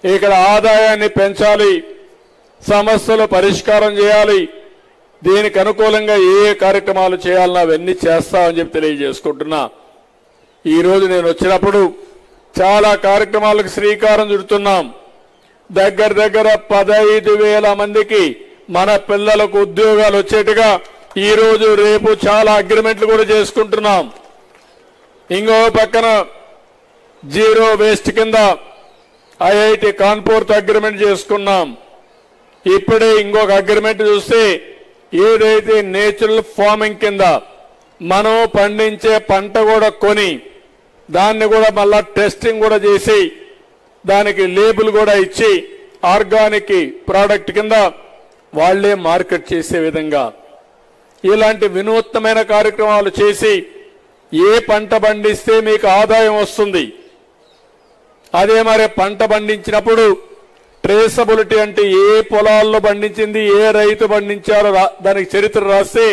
ఇక్కడ ఆదాయాన్ని పెంచాలి, సమస్యలు పరిష్కారం చేయాలి. దీనికి అనుకూలంగా ఏ కార్యక్రమాలు చేయాలన్నా అవన్నీ చేస్తామని చెప్పి తెలియజేసుకుంటున్నా. ఈరోజు నేను వచ్చినప్పుడు చాలా కార్యక్రమాలకు శ్రీకారం చుడుతున్నాం. దగ్గర 15,000 మందికి మన పిల్లలకు ఉద్యోగాలు వచ్చేట్టుగా ఈరోజు రేపు చాలా అగ్రిమెంట్లు కూడా చేసుకుంటున్నాం. ఇంకో పక్కన జీరో వేస్ట్ కింద ఐఐటి కాన్పూర్తో అగ్రిమెంట్ చేసుకున్నాం. ఇప్పుడే ఇంకొక అగ్రిమెంట్ చూస్తే ఏదైతే నేచురల్ ఫార్మింగ్ కింద మనం పండించే పంట కూడా కొని దాన్ని కూడా మళ్ళా టెస్టింగ్ కూడా చేసి దానికి లేబుల్ కూడా ఇచ్చి ఆర్గానిక్ ప్రోడక్ట్ కింద వాళ్లే మార్కెట్ చేసే విధంగా ఇలాంటి వినూత్నమైన కార్యక్రమాలు చేసి ఏ పంట పండిస్తే మీకు ఆదాయం వస్తుంది, అదే మరి పంట పండించినప్పుడు ట్రేసబిలిటీ అంటే ఏ పొలాల్లో పండించింది, ఏ రైతు పండించారో దానికి చరిత్ర రాస్తే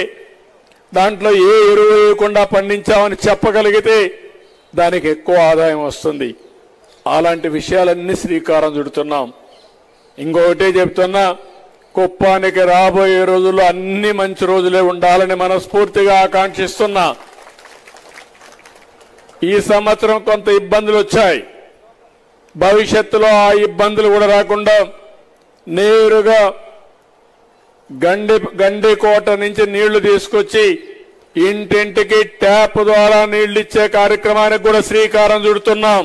దాంట్లో ఏ ఎరువు వేయకుండా పండించామని చెప్పగలిగితే దానికి ఎక్కువ ఆదాయం వస్తుంది. అలాంటి విషయాలన్నీ శ్రీకారం చుడుతున్నాం. ఇంకొకటే చెప్తున్నా, కుప్పానికి రాబోయే రోజుల్లో అన్ని మంచి రోజులే ఉండాలని మనస్ఫూర్తిగా ఆకాంక్షిస్తున్నా. ఈ సంవత్సరం కొంత ఇబ్బందులు వచ్చాయి. భవిష్యత్తులో ఆ ఇబ్బందులు కూడా రాకుండా నేరుగా గండికోట నుంచి నీళ్లు తీసుకొచ్చి ఇంటింటికి ట్యాప్ ద్వారా నీళ్లు ఇచ్చే కార్యక్రమానికి కూడా శ్రీకారం చుడుతున్నాం.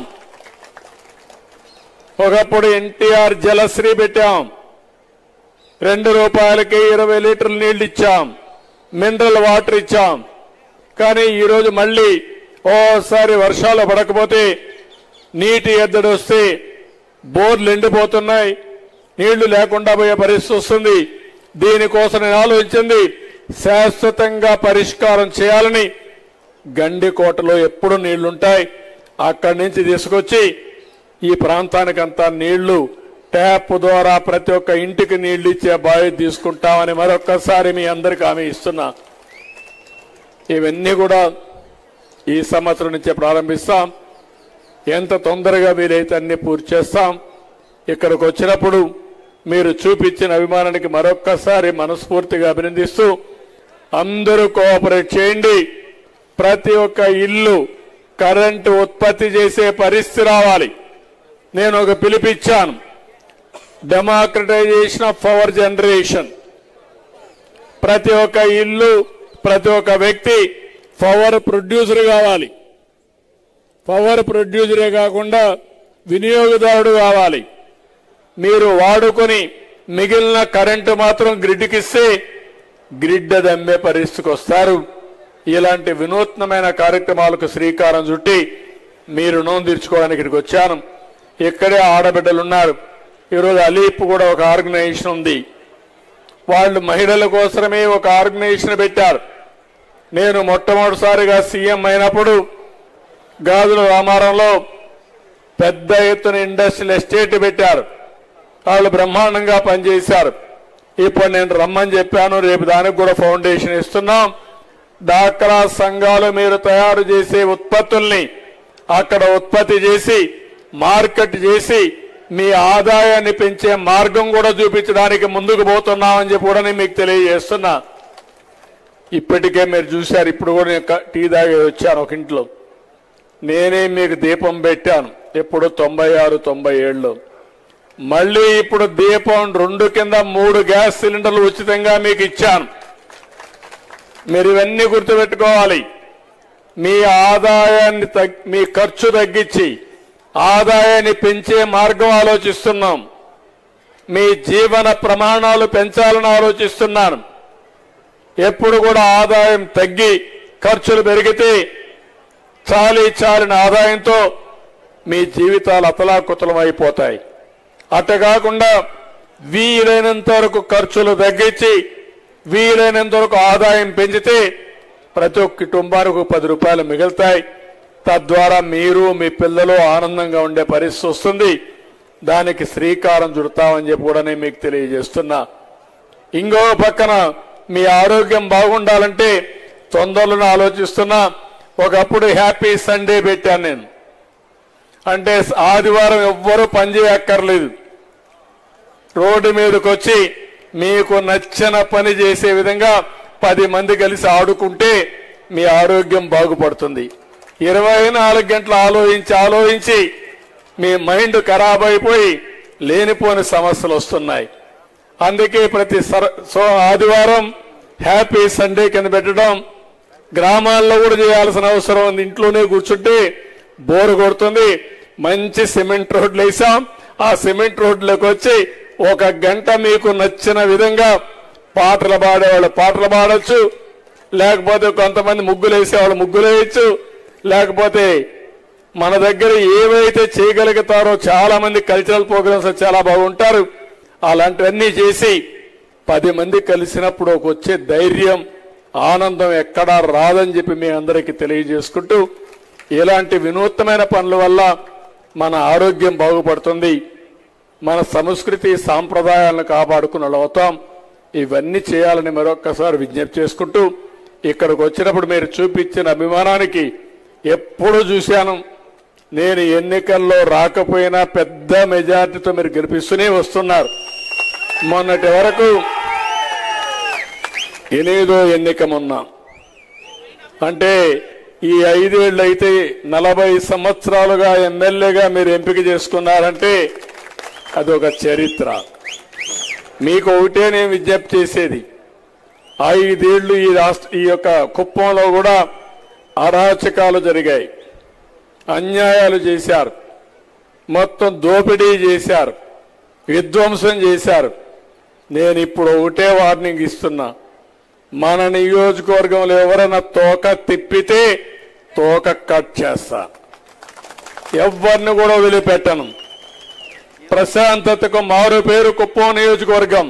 ఒకప్పుడు ఎన్టీఆర్ జలశ్రీ పెట్టాం, ₹2కి 20 లీటర్లు నీళ్లు ఇచ్చాం, మినరల్ వాటర్ ఇచ్చాం. కానీ ఈరోజు మళ్ళీ ఓసారి వర్షాలు పడకపోతే నీటి ఎద్దడి వస్తే బోర్లు ఎండిపోతున్నాయి, నీళ్లు లేకుండా పోయే పరిస్థితి వస్తుంది. దీనికోసం నేను ఆలోచించింది శాశ్వతంగా పరిష్కారం చేయాలని. గండికోటలో ఎప్పుడు నీళ్లుంటాయి, అక్కడి నుంచి తీసుకొచ్చి ఈ ప్రాంతానికంతా నీళ్లు ట్యాప్ ద్వారా ప్రతి ఒక్క ఇంటికి నీళ్లు ఇచ్చే బాధ్యత తీసుకుంటామని మరొక్కసారి మీ అందరికీ హామీ ఇస్తున్నా. ఇవన్నీ కూడా ఈ సంవత్సరం నుంచే ప్రారంభిస్తాం. ఎంత తొందరగా వీలైతే అన్ని పూర్తి చేస్తాం. ఇక్కడికి వచ్చినప్పుడు మీరు చూపించిన అభిమానానికి మరొక్కసారి మనస్ఫూర్తిగా అభినందిస్తూ అందరూ కోఆపరేట్ చేయండి. ప్రతి ఒక్క ఇల్లు కరెంటు ఉత్పత్తి చేసే పరిస్థితి రావాలి. నేను ఒక పిలుపిచ్చాను, డెమోక్రటైజేషన్ ఆఫ్ పవర్ జనరేషన్. ప్రతి ఒక్క ఇల్లు, ప్రతి ఒక్క వ్యక్తి పవర్ ప్రొడ్యూసర్ కావాలి. పవర్ ప్రొడ్యూసరే కాకుండా వినియోగదారుడు కావాలి. మీరు వాడుకొని మిగిలిన కరెంటు మాత్రం గ్రిడ్కి ఇస్తే గ్రిడ్ అది అమ్మే పరిస్థితికి వస్తారు. ఇలాంటి వినూత్నమైన కార్యక్రమాలకు శ్రీకారం చుట్టి మీ రుణం తీర్చుకోవడానికి ఇక్కడికి వచ్చాను. ఇక్కడే ఆడబిడ్డలు ఉన్నారు. ఈరోజు అలీప్ కూడా ఒక ఆర్గనైజేషన్ ఉంది. వాళ్ళు మహిళల కోసమే ఒక ఆర్గనైజేషన్ పెట్టారు. నేను మొట్టమొదటిసారిగా సీఎం అయినప్పుడు గాజుల రామారంలో పెద్ద ఎత్తున ఇండస్ట్రియల్ ఎస్టేట్ పెట్టారు. వాళ్ళు బ్రహ్మాండంగా పనిచేశారు. ఇప్పుడు నేను రమ్మని చెప్పాను, రేపు దానికి కూడా ఫౌండేషన్ ఇస్తున్నాం. డాక్రా సంఘాలు మీరు తయారు చేసే ఉత్పత్తుల్ని అక్కడ ఉత్పత్తి చేసి మార్కెట్ చేసి మీ ఆదాయాన్ని పెంచే మార్గం కూడా చూపించడానికి ముందుకు పోతున్నామని చెప్పి కూడా నేను మీకు తెలియజేస్తున్నా. ఇప్పటికే మీరు చూశారు, ఇప్పుడు కూడా నేను టీ తాగి వచ్చాను ఒక ఇంట్లో. నేనే మీకు దీపం పెట్టాను ఎప్పుడు 96, 97లో. మళ్ళీ ఇప్పుడు దీపం 2 కింద 3 గ్యాస్ సిలిండర్లు ఉచితంగా మీకు ఇచ్చాను. మీరు ఇవన్నీ గుర్తుపెట్టుకోవాలి. మీ ఆదాయాన్ని మీ ఖర్చు తగ్గించి ఆదాయాన్ని పెంచే మార్గం ఆలోచిస్తున్నాం. మీ జీవన ప్రమాణాలు పెంచాలని ఆలోచిస్తున్నాను. ఎప్పుడు కూడా ఆదాయం తగ్గి ఖర్చులు పెరిగితే చాలిన ఆదాయంతో మీ జీవితాలు అతలాకుతలం అయిపోతాయి. అటు కాకుండా వీలైనంత వరకు ఖర్చులు తగ్గించి వీలైనంత వరకు ఆదాయం పెంచితే ప్రతి ఒక్క కుటుంబానికి ₹10 మిగులుతాయి. తద్వారా మీరు మీ పిల్లలు ఆనందంగా ఉండే పరిస్థితి వస్తుంది. దానికి శ్రీకారం చుడతామని చెప్పి కూడా నేను మీకు తెలియజేస్తున్నా. ఇంకో పక్కన మీ ఆరోగ్యం బాగుండాలంటే తొందరలో ఆలోచిస్తున్నా. ఒకప్పుడు హ్యాపీ సండే పెట్టాను నేను. అంటే ఆదివారం ఎవ్వరూ పనిచేయక్కర్లేదు. రోడ్డు మీదకి వచ్చి మీకు నచ్చిన పని చేసే విధంగా 10 మంది కలిసి ఆడుకుంటే మీ ఆరోగ్యం బాగుపడుతుంది. 24 గంటలు ఆలోచించి మీ మైండ్ ఖరాబ్ అయిపోయి లేనిపోని సమస్యలు వస్తున్నాయి. అందుకే ప్రతి ఆదివారం హ్యాపీ సండే కింద పెట్టడం. గ్రామాల్లో కూడా చేయాల్సిన అవసరం ఉంది. ఇంట్లోనే కూర్చుంటే బోరు కొడుతుంది. మంచి సిమెంట్ రోడ్లు వేసాం. ఆ సిమెంట్ రోడ్లోకి వచ్చి 1 గంట మీకు నచ్చిన విధంగా పాటలు పాడేవాళ్ళు పాటలు పాడొచ్చు, లేకపోతే కొంతమంది ముగ్గులు వేసేవాళ్ళు ముగ్గులు వేయచ్చు, లేకపోతే మన దగ్గర ఏవైతే చేయగలుగుతారో చాలా మంది కల్చరల్ ప్రోగ్రామ్స్ చాలా బాగుంటారు. అలాంటివన్నీ చేసి 10 మంది కలిసినప్పుడు వచ్చే ధైర్యం ఆనందం ఎక్కడా రాదని చెప్పి మీ అందరికీ తెలియజేసుకుంటూ, ఇలాంటి వినూత్నమైన పనుల వల్ల మన ఆరోగ్యం బాగుపడుతుంది, మన సంస్కృతి సాంప్రదాయాలను కాపాడుకుని అవుతాం. ఇవన్నీ చేయాలని మరొక్కసారి విజ్ఞప్తి చేసుకుంటూ ఇక్కడికి వచ్చినప్పుడు మీరు చూపించిన అభిమానానికి ఎప్పుడు చూశాను. నేను ఎన్నికల్లో రాకపోయినా పెద్ద మెజార్టీతో మీరు గెలిపిస్తూనే వస్తున్నారు. మొన్నటి వరకు 8వ ఎన్నిక మొన్న అంటే ఈ 5 ఏళ్ళు అయితే 40 సంవత్సరాలుగా ఎమ్మెల్యేగా మీరు ఎంపిక చేసుకున్నారంటే అదొక చరిత్ర. మీకు ఒకటే నేను విజ్ఞప్తి చేసేది, 5 ఏళ్ళు ఈ యొక్క కుప్పంలో కూడా అరాచకాలు జరిగాయి, అన్యాయాలు చేశారు, మొత్తం దోపిడీ చేశారు, విధ్వంసం చేశారు. నేను ఇప్పుడు ఒకటే వార్నింగ్ ఇస్తున్నా, మన నియోజకవర్గంలో ఎవరైనా తోక తిప్పితే తోక కట్ చేస్తా, ఎవరిని కూడా వదిలిపెట్టను. ప్రశాంతతకు మారు పేరు కుప్పం నియోజకవర్గం,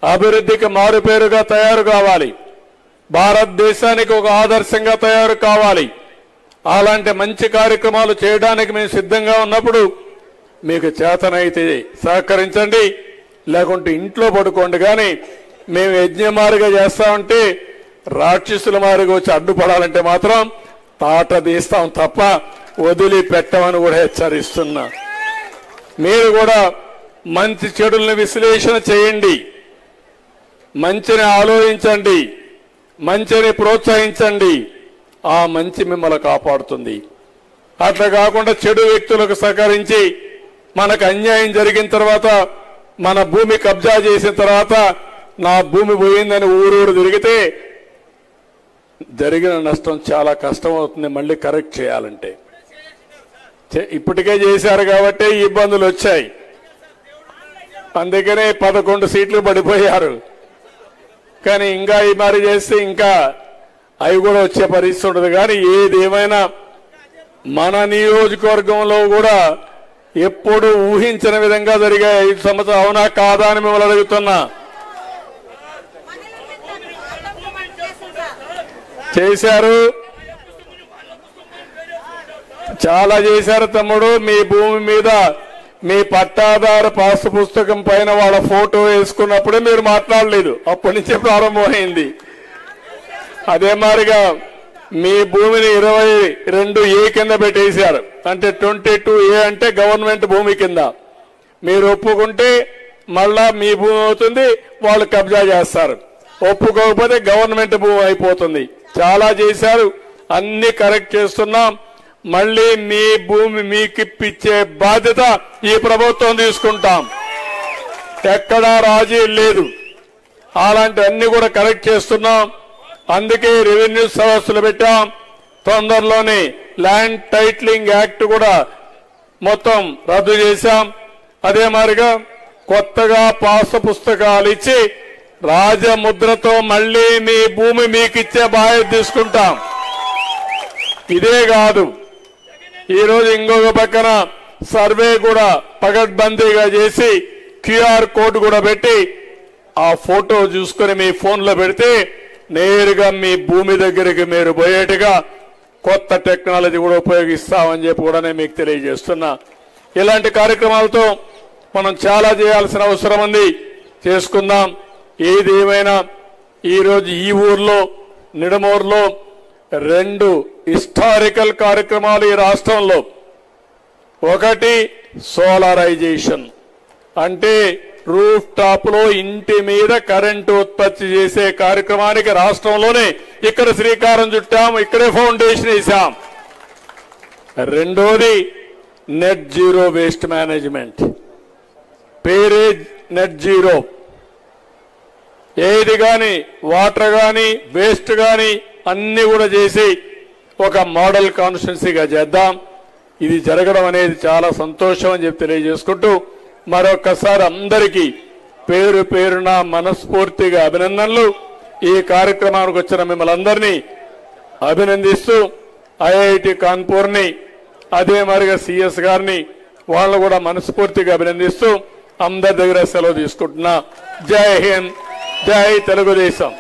అభివృద్ధికి మారు పేరుగా తయారు కావాలి, భారతదేశానికి ఒక ఆదర్శంగా తయారు కావాలి. అలాంటి మంచి కార్యక్రమాలు చేయడానికి మేము సిద్ధంగా ఉన్నప్పుడు మీకు చేతనైతే సహకరించండి, లేకుంటే ఇంట్లో పడుకోండి. కానీ మేము యజ్ఞమారిగా చేస్తామంటే రాక్షసుల మారిగా వచ్చి అడ్డుపడాలంటే మాత్రం తాట తీస్తాం తప్ప వదిలిపెట్టమని కూడా హెచ్చరిస్తున్నా. మీరు కూడా మంచి చెడుల్ని విశ్లేషణ చేయండి, మంచిని ఆలోచించండి, మంచిని ప్రోత్సహించండి. ఆ మంచి మిమ్మల్ని కాపాడుతుంది. అట్లా కాకుండా చెడు వ్యక్తులకు సహకరించి మనకు అన్యాయం జరిగిన తర్వాత, మన భూమి కబ్జా చేసిన తర్వాత నా భూమి పోయిందని ఊరూరు తిరిగితే జరిగిన నష్టం చాలా కష్టం అవుతుంది మళ్ళీ కరెక్ట్ చేయాలంటే. ఇప్పటికే చేశారు కాబట్టి ఇబ్బందులు వచ్చాయి, అందుకనే 11 సీట్లు పడిపోయారు. కానీ ఇంకా ఈ మరి చేస్తే ఇంకా అవి కూడా వచ్చే పరిస్థితి ఉండదు. కానీ ఏదేమైనా మన నియోజకవర్గంలో కూడా ఎప్పుడు ఊహించిన విధంగా జరిగాయి 5 సంవత్సరాలు. అవునా కాదా అని మిమ్మల్ని అడుగుతున్నా. చేశారు, చాలా చేశారు తమ్ముడు. మీ భూమి మీద మీ పట్టాదారు పాస్ పుస్తకం పైన వాళ్ళ ఫోటో వేసుకున్నప్పుడే మీరు మాట్లాడలేదు, అప్పటి నుంచే ప్రారంభమైంది. అదే మాదిరిగా మీ భూమిని 22A కింద పెట్టేశారు, అంటే 22A అంటే గవర్నమెంట్ భూమి కింద. మీరు ఒప్పుకుంటే మళ్ళా మీ భూమి అవుతుంది, వాళ్ళు కబ్జా చేస్తారు. ఒప్పుకోకపోతే గవర్నమెంట్ భూమి అయిపోతుంది. చాలా చేశారు, అన్ని కరెక్ట్ చేస్తున్నాం. మళ్ళీ మీ భూమి మీకు ఇప్పించే బాధ్యత ఈ ప్రభుత్వం తీసుకుంటాం, ఎక్కడా రాజీ లేదు. అలాంటి అన్ని కూడా కరెక్ట్ చేస్తున్నాం. అందుకే రెవెన్యూ సదస్సులు పెట్టాం. తొందరలోనే ల్యాండ్ టైటిలింగ్ యాక్ట్ కూడా మొత్తం రద్దు చేశాం. అదే మాదిరిగా కొత్తగా పాస్ పుస్తకాలు ఇచ్చి రాజముద్రతో మళ్ళీ మీ భూమి మీకు ఇచ్చే బాధ్యత తీసుకుంటాం. ఇదే కాదు, ఈరోజు ఇంకొక పక్కన సర్వే కూడా పగడ్బందీగా చేసి QR కోడ్ కూడా పెట్టి ఆ ఫోటో చూసుకుని మీ ఫోన్లో పెడితే నేరుగా మీ భూమి దగ్గరికి మీరు పోయేట్టుగా కొత్త టెక్నాలజీ కూడా ఉపయోగిస్తామని చెప్పి కూడా నేను మీకు తెలియజేస్తున్నా. ఇలాంటి కార్యక్రమాలతో మనం చాలా చేయాల్సిన అవసరం ఉంది, చేసుకుందాం. ఏది ఏమైనా ఈరోజు ఈ ఊర్లో నిడమూరులో 2 హిస్టారికల్ కార్యక్రమాలు ఈ రాష్ట్రంలో. ఒకటి సోలారైజేషన్, అంటే రూఫ్ టాప్ లో ఇంటి మీద కరెంటు ఉత్పత్తి చేసే కార్యక్రమానికి రాష్ట్రంలోనే ఇక్కడ శ్రీకారం చుట్టాం, ఇక్కడే ఫౌండేషన్ వేశాం. రెండోది నెట్ జీరో వేస్ట్ మేనేజ్మెంట్, పేరే నెట్ జీరో. ఏది కానీ వాటర్ కానీ వేస్ట్ కానీ అన్ని కూడా చేసి ఒక మోడల్ కాన్స్టిట్యున్సీగా చేద్దాం. ఇది జరగడం అనేది చాలా సంతోషం అని చెప్పి తెలియజేసుకుంటూ మరొకసారి అందరికీ పేరు పేరున మనస్ఫూర్తిగా అభినందనలు. ఈ కార్యక్రమానికి వచ్చిన మిమ్మల్ని అందరినీ అభినందిస్తూ ఐఐటి కాన్పూర్ని అదే మరిగా CS గారిని వాళ్ళు కూడా మనస్ఫూర్తిగా అభినందిస్తూ అందరి దగ్గర సెలవు తీసుకుంటున్నా. జై హింద్, జై తెలుగుదేశం.